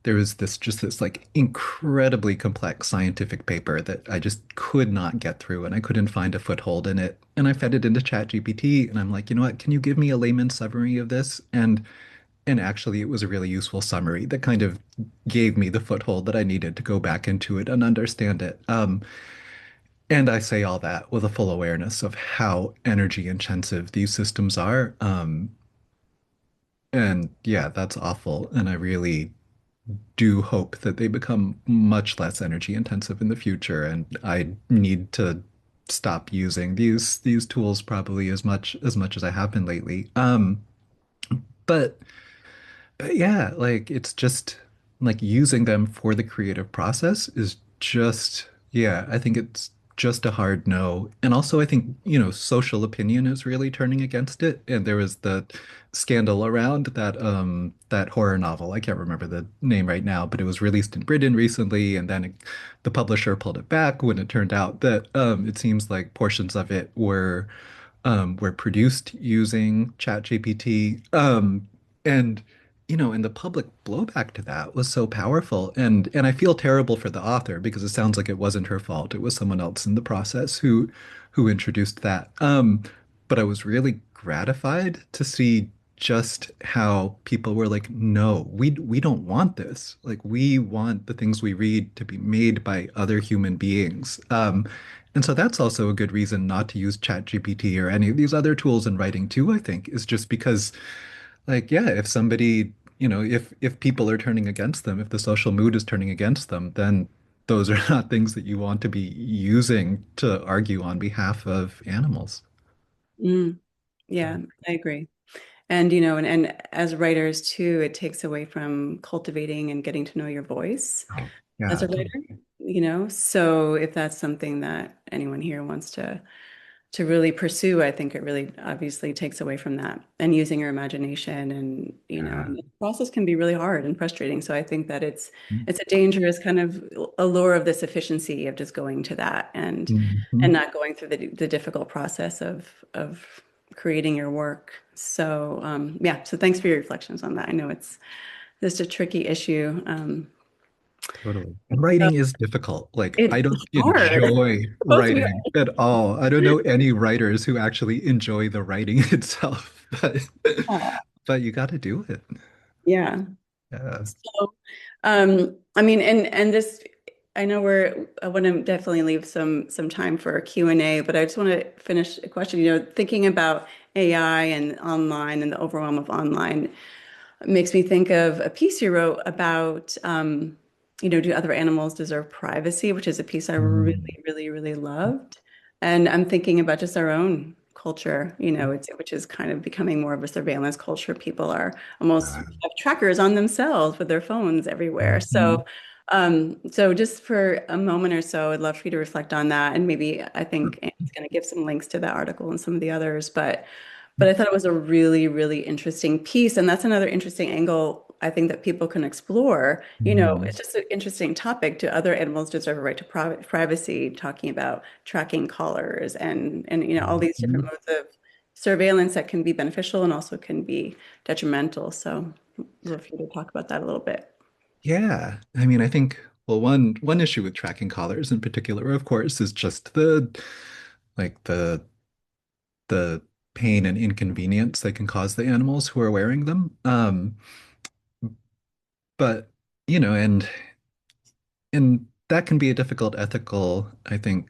C: there was this like incredibly complex scientific paper that I just could not get through, and I couldn't find a foothold in it. And I fed it into ChatGPT, and I'm like, you know what, can you give me a layman's summary of this? And actually it was a really useful summary that kind of gave me the foothold that I needed to go back into it and understand it. And I say all that with a full awareness of how energy intensive these systems are. And yeah, that's awful. And I really do hope that they become much less energy intensive in the future. And I need to stop using these tools probably as much as I have been lately. But yeah, like it's just like using them for the creative process is just, yeah, I think it's just a hard no. And also, I think, social opinion is really turning against it. And there was the scandal around that horror novel. I can't remember the name right now, but it was released in Britain recently, and then the publisher pulled it back when it turned out that it seems like portions of it were produced using ChatGPT. And and the public blowback to that was so powerful. And I feel terrible for the author because it sounds like it wasn't her fault. It was someone else in the process who introduced that. But I was really gratified to see just how people were like, no, we don't want this. Like we want the things we read to be made by other human beings. And so that's also a good reason not to use ChatGPT or any of these other tools in writing too, I think, is just because like, yeah, if somebody, if people are turning against them, if the social mood is turning against them, then those are not things that you want to be using to argue on behalf of animals.
B: Mm, yeah, I agree. And and as writers too, it takes away from cultivating and getting to know your voice
C: Oh,
B: as
C: yeah,
B: a
C: totally.
B: writer, so if that's something that anyone here wants to to really pursue, I think it really obviously takes away from that and using your imagination and,
C: Yeah.
B: and the process can be really hard and frustrating. So I think that it's a dangerous kind of allure of this efficiency of just going to that and
C: Mhm.
B: not going through the difficult process of creating your work. So yeah, so thanks for your reflections on that. I know it's just a tricky issue.
C: Totally. And
B: So
C: writing is difficult. Like, I
B: it's
C: don't
B: hard.
C: enjoy
B: It's supposed to be
C: writing at all. I don't know any writers who actually enjoy the writing itself,
B: like,
C: but you got to do it.
B: yeah.
C: Yeah.
B: So, I mean, and this, I know I want to definitely leave some time for a Q&A, but I just want to finish a question. Thinking about AI and online and the overwhelm of online makes me think of a piece you wrote about, do other animals deserve privacy, which is a piece I really,
C: Mm.
B: really, really loved. And I'm thinking about just our own culture, which is kind of becoming more of a surveillance culture. People are almost
C: Uh,
B: have trackers on themselves with their phones everywhere.
C: mhm.
B: So just for a moment or so, I'd love for you to reflect on that. And maybe I think Anne's going to give some links to that article and some of the others, but I thought it was a really, really interesting piece. And that's another interesting angle I think that people can explore.
C: Mhm.
B: It's just an interesting topic. Do other animals deserve a right to privacy? Talking about tracking collars and all these different
C: Mhm.
B: modes of surveillance that can be beneficial and also can be detrimental. So I'd love for you to talk about that a little bit.
C: Yeah. I mean, I think, well, one issue with tracking collars in particular, of course, is just like the pain and inconvenience they can cause the animals who are wearing them. But and that can be a difficult ethical, I think,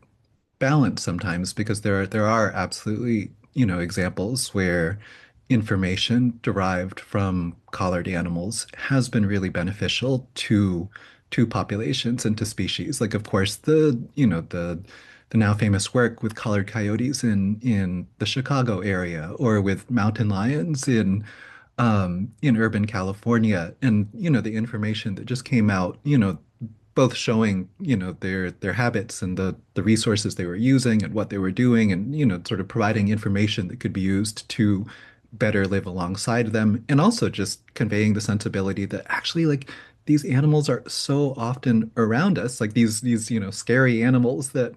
C: balance sometimes because there are absolutely, examples where information derived from collared animals has been really beneficial to populations and to species. Like, of course, the now famous work with collared coyotes in the Chicago area or with mountain lions in urban California, and the information that just came out, both showing, their habits and the resources they were using and what they were doing, and sort of providing information that could be used to better live alongside them, and also just conveying the sensibility that actually, like, these animals are so often around us, like these scary animals that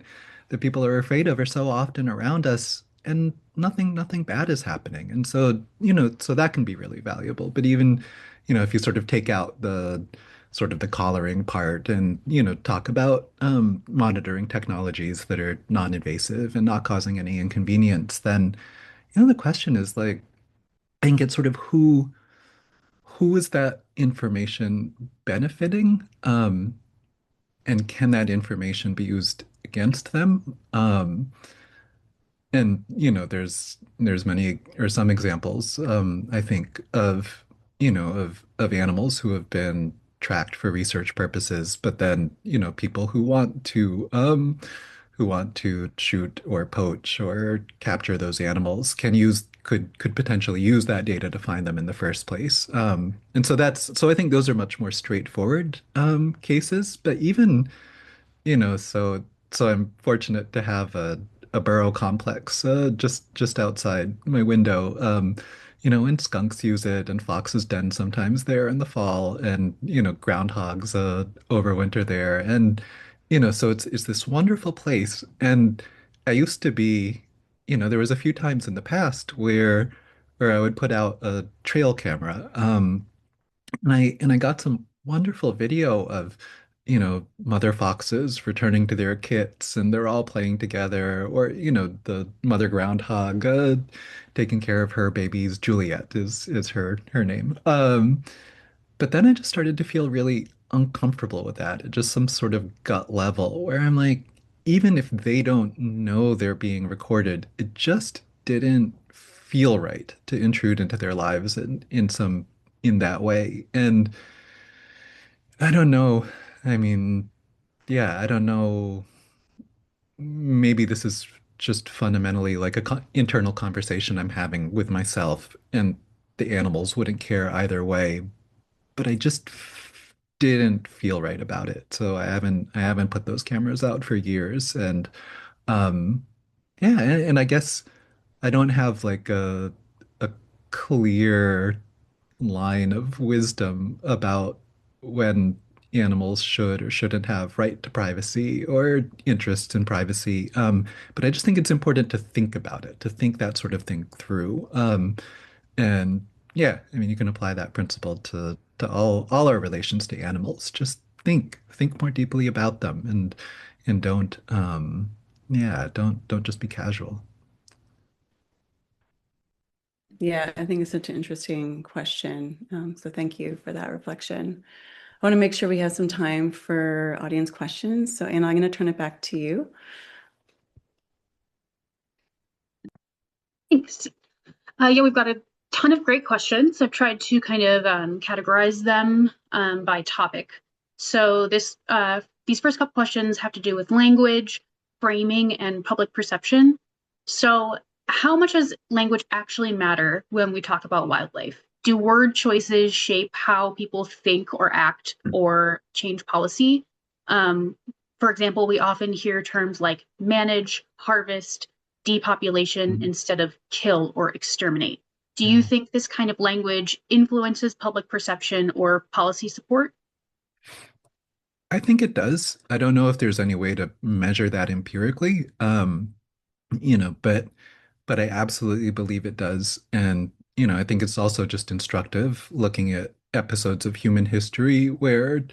C: people are afraid of are so often around us, and nothing bad is happening. And so, so that can be really valuable. But even, if you sort of take out the sort of the collaring part and, talk about monitoring technologies that are non-invasive and not causing any inconvenience, then, the question is, like, I think it's sort of who is that information benefiting? And can that information be used against them? And there's many or some examples, I think, of of animals who have been tracked for research purposes, but then people who want to shoot or poach or capture those animals could potentially use that data to find them in the first place. And so I think those are much more straightforward cases, but even so I'm fortunate to have a burrow complex just outside my window. And skunks use it, and foxes den sometimes there in the fall, and groundhogs overwinter there, and so it's this wonderful place. And I used to be, there was a few times in the past where I would put out a trail camera. And I got some wonderful video of, mother foxes returning to their kits, and they're all playing together, or, the mother groundhog taking care of her babies. Juliet is her name. But then I just started to feel really uncomfortable with that at just some sort of gut level where I'm like, even if they don't know they're being recorded, it just didn't feel right to intrude into their lives in that way. And I don't know. I mean, yeah, I don't know. Maybe this is just fundamentally like a internal conversation I'm having with myself, and the animals wouldn't care either way, but I just didn't feel right about it. So I haven't put those cameras out for years. And um Yeah, and I guess I don't have like a clear line of wisdom about when animals should or shouldn't have right to privacy or interest in privacy. But I just think it's important to think about it, to think that sort of thing through. And yeah, I mean, you can apply that principle to all our relations to animals. Just think more deeply about them and don't yeah, don't just be casual.
B: Yeah, I think it's such an interesting question. So thank you for that reflection. I want to make sure we have some time for audience questions. So Anna, I'm going to turn it back to you.
A: Thanks. Yeah, we've got a ton of great questions. I've tried to kind of categorize them by topic. So these first couple questions have to do with language, framing, and public perception. So how much does language actually matter when we talk about wildlife? Do word choices shape how people think or act or change policy? Um, for example, we often hear terms like manage, harvest, depopulation
C: Mhm.
A: instead of kill or exterminate. Do you
C: Yeah.
A: think this kind of language influences public perception or policy support?
C: I think it does. I don't know if there's any way to measure that empirically. But I absolutely believe it does. And, I think it's also just instructive looking at episodes of human history where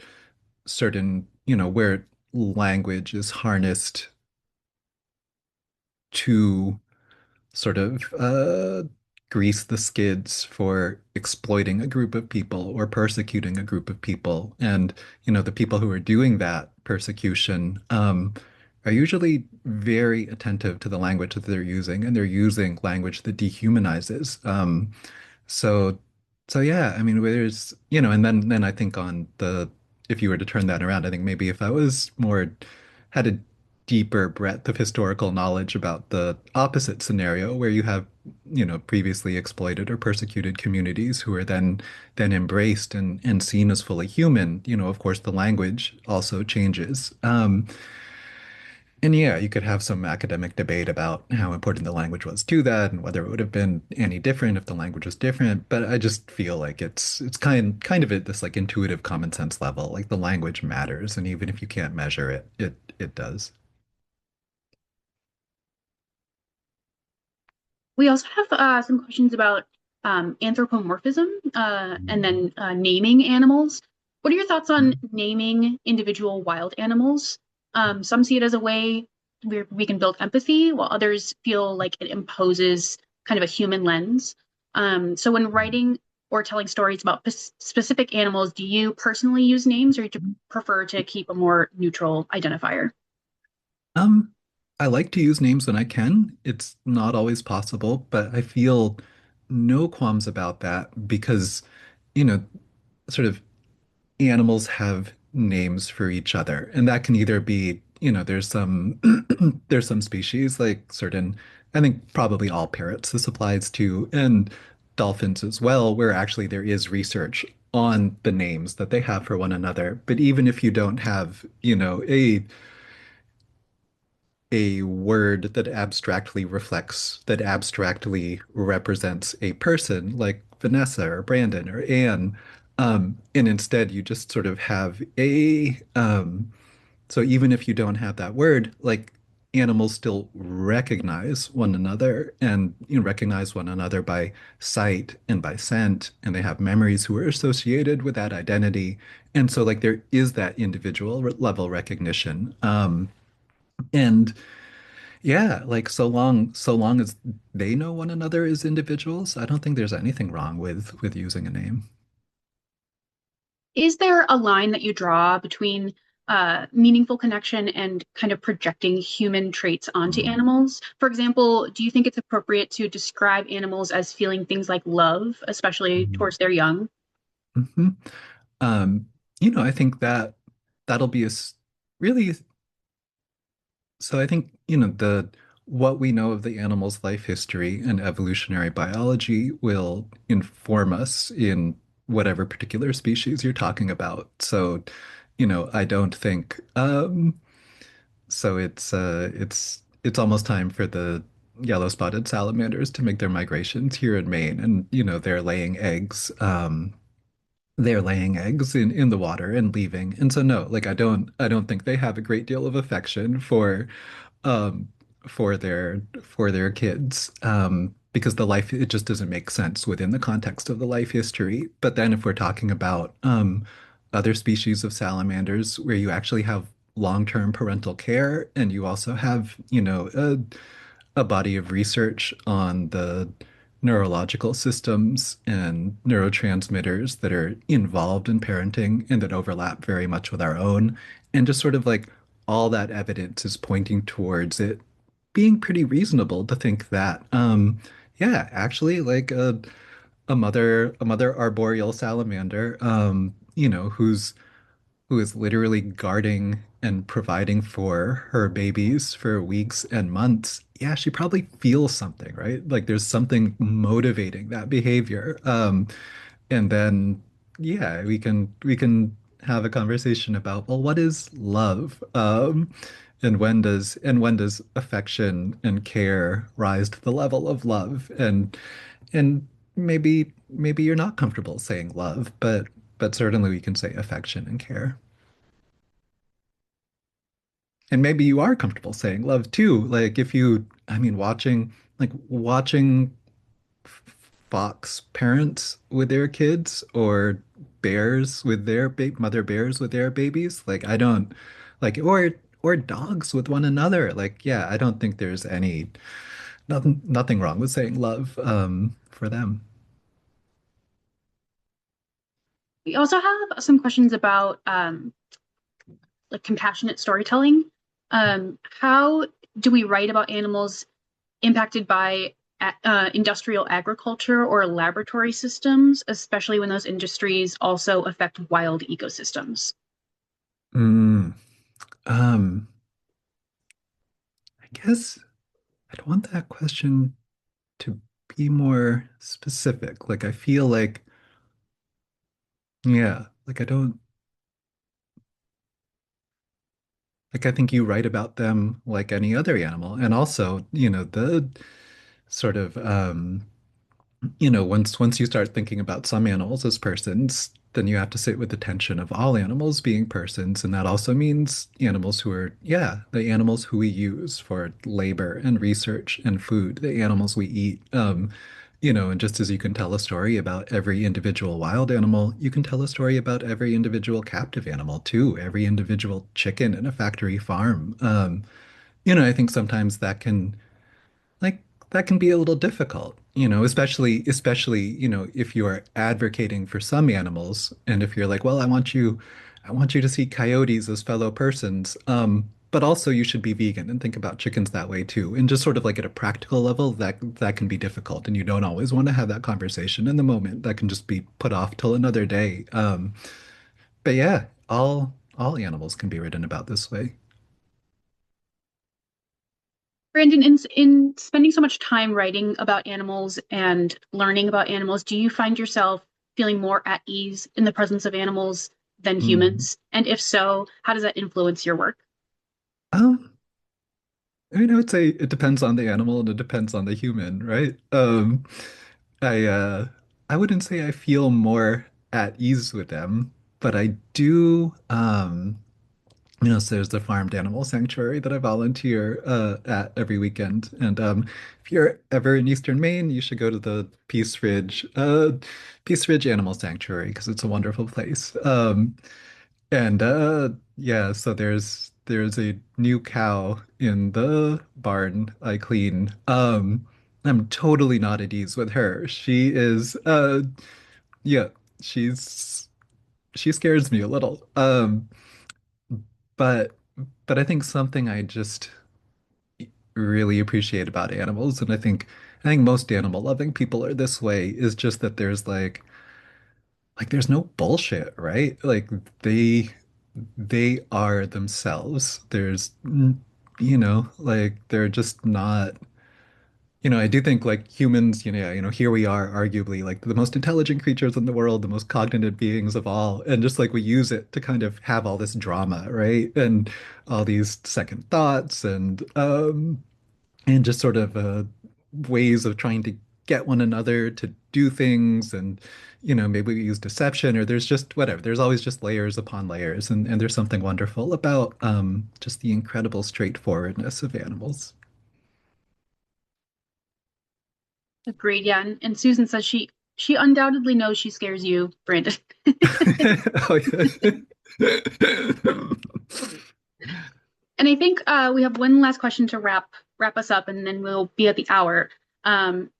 C: where language is harnessed to sort of grease the skids for exploiting a group of people or persecuting a group of people. And, the people who are doing that persecution are usually very attentive to the language that they're using, and they're using language that dehumanizes. So, so yeah, I mean, there's, and then I think if you were to turn that around, I think maybe if I was more, had a deeper breadth of historical knowledge about the opposite scenario where you have, previously exploited or persecuted communities who are then embraced and seen as fully human, of course, the language also changes. And yeah, you could have some academic debate about how important the language was to that and whether it would have been any different if the language was different. But I just feel like it's kind of at this like intuitive common sense level. Like the language matters, and even if you can't measure it, it does.
A: We also have some questions about anthropomorphism and then naming animals. What are your thoughts on naming individual wild animals? Some see it as a way where we can build empathy, while others feel like it imposes kind of a human lens. So when writing or telling stories about specific animals, do you personally use names or do you prefer to keep a more neutral identifier?
C: Um, I like to use names when I can. It's not always possible, but I feel no qualms about that because, you know, sort of animals have names for each other, and that can either be, there's some there's some species like certain, I think probably all parrots this applies to, and dolphins as well, where actually there is research on the names that they have for one another. But even if you don't have, a word that abstractly represents a person like Vanessa or Brandon or Anne. And instead you just sort of have so even if you don't have that word, like animals still recognize one another and recognize one another by sight and by scent, and they have memories who are associated with that identity. And so like there is that individual level recognition. And yeah, like so long as they know one another as individuals, I don't think there's anything wrong with using a name.
A: Is there a line that you draw between meaningful connection and kind of projecting human traits onto animals? For example, do you think it's appropriate to describe animals as feeling things like love, especially
C: Mhm.
A: towards their young?
C: Mhm. Um, I think that'll be really, so I think, the what we know of the animal's life history and evolutionary biology will inform us in whatever particular species you're talking about. So, I don't think so it's it's almost time for the yellow spotted salamanders to make their migrations here in Maine, and they're laying eggs. They're laying eggs in the water and leaving. And so no, like I don't think they have a great deal of affection um for their kids. Because the life, it just doesn't make sense within the context of the life history. But then if we're talking about other species of salamanders where you actually have long-term parental care, and you also have, a body of research on the neurological systems and neurotransmitters that are involved in parenting and that overlap very much with our own. And just sort of like all that evidence is pointing towards it being pretty reasonable to think that, yeah, actually, like a mother arboreal salamander, who is literally guarding and providing for her babies for weeks and months, yeah, she probably feels something, right? Like there's something motivating that behavior. And then, yeah, we can have a conversation about, well, what is love? And when does affection and care rise to the level of love? And maybe you're not comfortable saying love, but certainly we can say affection and care. And maybe you are comfortable saying love too. Like if you, I mean, watching fox parents with their kids, or bears with their mother bears with their babies. Like I don't like, or dogs with one another. Like, yeah, I don't think there's nothing wrong with saying love for them.
A: We also have some questions about like compassionate storytelling. How do we write about animals impacted by industrial agriculture or laboratory systems, especially when those industries also affect wild ecosystems?
C: Mm, um, I guess I'd want that question to be more specific. Like I feel like, yeah, like I don't like I think you write about them like any other animal. And also, the sort of once you start thinking about some animals as persons, then you have to sit with the tension of all animals being persons. And that also means animals who are, yeah, the animals who we use for labor and research and food, the animals we eat. And just as you can tell a story about every individual wild animal, you can tell a story about every individual captive animal too, every individual chicken in a factory farm. I think sometimes like that can be a little difficult, especially, if you are advocating for some animals, and if you're like, well, I want you to see coyotes as fellow persons, but also you should be vegan and think about chickens that way too. And just sort of like at a practical level, that can be difficult, and you don't always want to have that conversation in the moment. That can just be put off till another day. But yeah, all animals can be written about this way.
A: Brandon, in spending so much time writing about animals and learning about animals, do you find yourself feeling more at ease in the presence of animals than
C: Mm.
A: humans? And if so, how does that influence your work?
C: Um, I mean, I would say it depends on the animal and it depends on the human, right? I I wouldn't say I feel more at ease with them, but I do so there's the farmed animal sanctuary that I volunteer at every weekend. And if you're ever in Eastern Maine, you should go to the Peace Ridge Animal Sanctuary because it's a wonderful place. And yeah, so there's a new cow in the barn I clean. I'm totally not at ease with her. She is yeah, she's she scares me a little. But but I think something I just really appreciate about animals, and I think most animal loving people are this way, is just that there's there's no bullshit, right? Like they are themselves. Like they're just not, I do think like humans, here we are arguably like the most intelligent creatures in the world, the most cognitive beings of all. And just like we use it to kind of have all this drama, right? And all these second thoughts. And and just sort of ways of trying to get one another to do things. And maybe we use deception, or there's just whatever, there's always just layers upon layers, and there's something wonderful about just the incredible straightforwardness of animals.
A: Agreed, yeah. And Susan says she undoubtedly knows she scares you, Brandon.
C: Oh, yeah.
A: And I think we have one last question to wrap us up, and then we'll be at the hour. Um,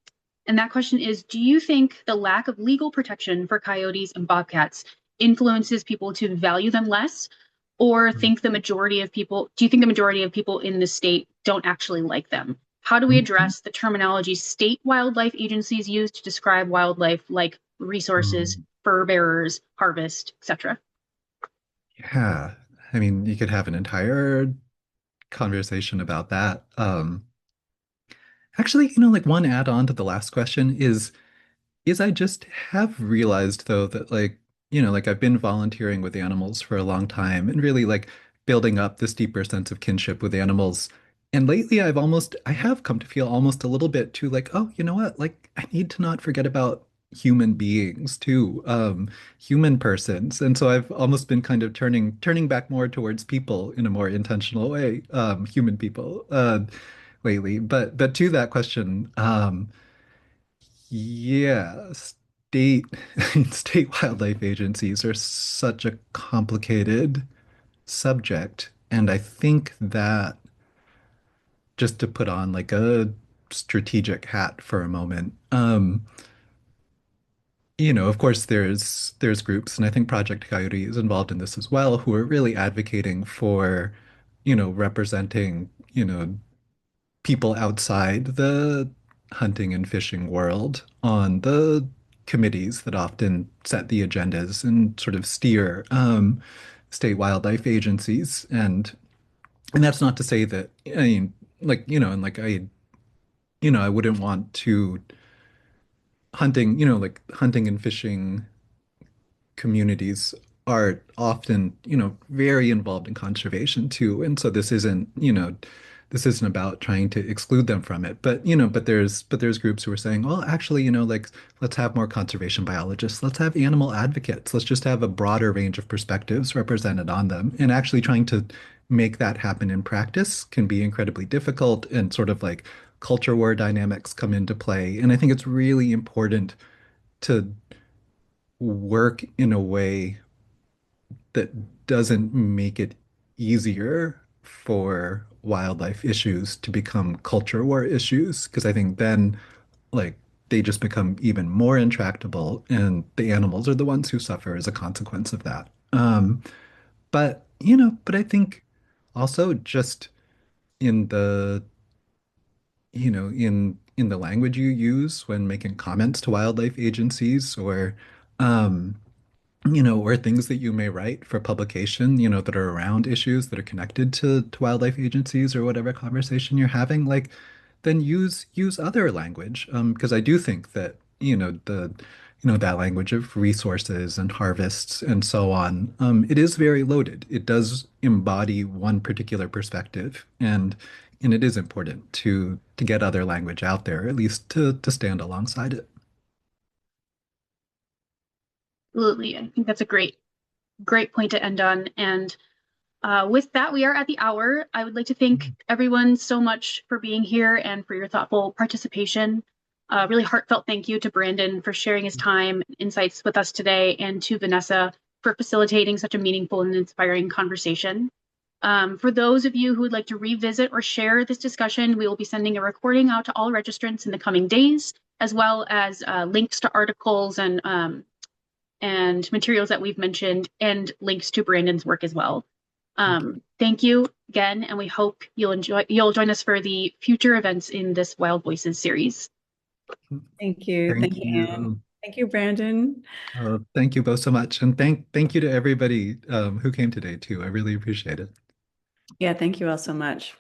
A: and that question is, do you think the lack of legal protection for coyotes and bobcats influences people to value them less, or think the majority of people, do you think the majority of people in the state don't actually like them? How do we address the terminology state wildlife agencies use to describe wildlife, like resources, fur bearers, harvest, etc.?
C: Yeah, I mean, you could have an entire conversation about that. Actually, like one add-on to the last question is I just have realized though that like, like I've been volunteering with animals for a long time and really like building up this deeper sense of kinship with animals. And lately I have come to feel almost a little bit too like, oh, you know what? Like I need to not forget about human beings too, human persons. And so I've almost been kind of turning back more towards people in a more intentional way, human people, lately. But to that question, yeah, state wildlife agencies are such a complicated subject, and I think that just to put on like a strategic hat for a moment, of course there's groups, and I think Project Coyote is involved in this as well, who are really advocating for, representing, people outside the hunting and fishing world on the committees that often set the agendas and sort of steer state wildlife agencies. And that's not to say that, I mean, like, and like I wouldn't want to like hunting and fishing communities are often, very involved in conservation too. And so this isn't about trying to exclude them from it. But, but there's groups who are saying, well, actually, like let's have more conservation biologists, let's have animal advocates, let's just have a broader range of perspectives represented on them. And actually trying to make that happen in practice can be incredibly difficult, and sort of like culture war dynamics come into play. And I think it's really important to work in a way that doesn't make it easier for wildlife issues to become culture war issues, because I think then like they just become even more intractable, and the animals are the ones who suffer as a consequence of that. But I think also just in the in the language you use when making comments to wildlife agencies, um or things that you may write for publication, that are around issues that are connected to wildlife agencies or whatever conversation you're having, like then use other language. Because I do think that, that language of resources and harvests and so on, it is very loaded. It does embody one particular perspective, and it is important to get other language out there, at least to stand alongside it.
A: Absolutely. I think that's a great point to end on. And with that, we are at the hour. I would like to thank everyone so much for being here and for your thoughtful participation. Really heartfelt thank you to Brandon for sharing his time and insights with us today, and to Vanessa for facilitating such a meaningful and inspiring conversation. For those of you who would like to revisit or share this discussion, we will be sending a recording out to all registrants in the coming days, as well as links to articles and materials that we've mentioned, and links to Brandon's work as well. Thank you again, and we hope you'll join us for the future events in this Wild Voices series.
B: Thank you.
C: Thank
B: Thank you, Anne.
C: you.
B: Thank you, Brandon.
C: Thank you both so much. And thank you to everybody who came today too. I really appreciate it.
B: Yeah, thank you all so much.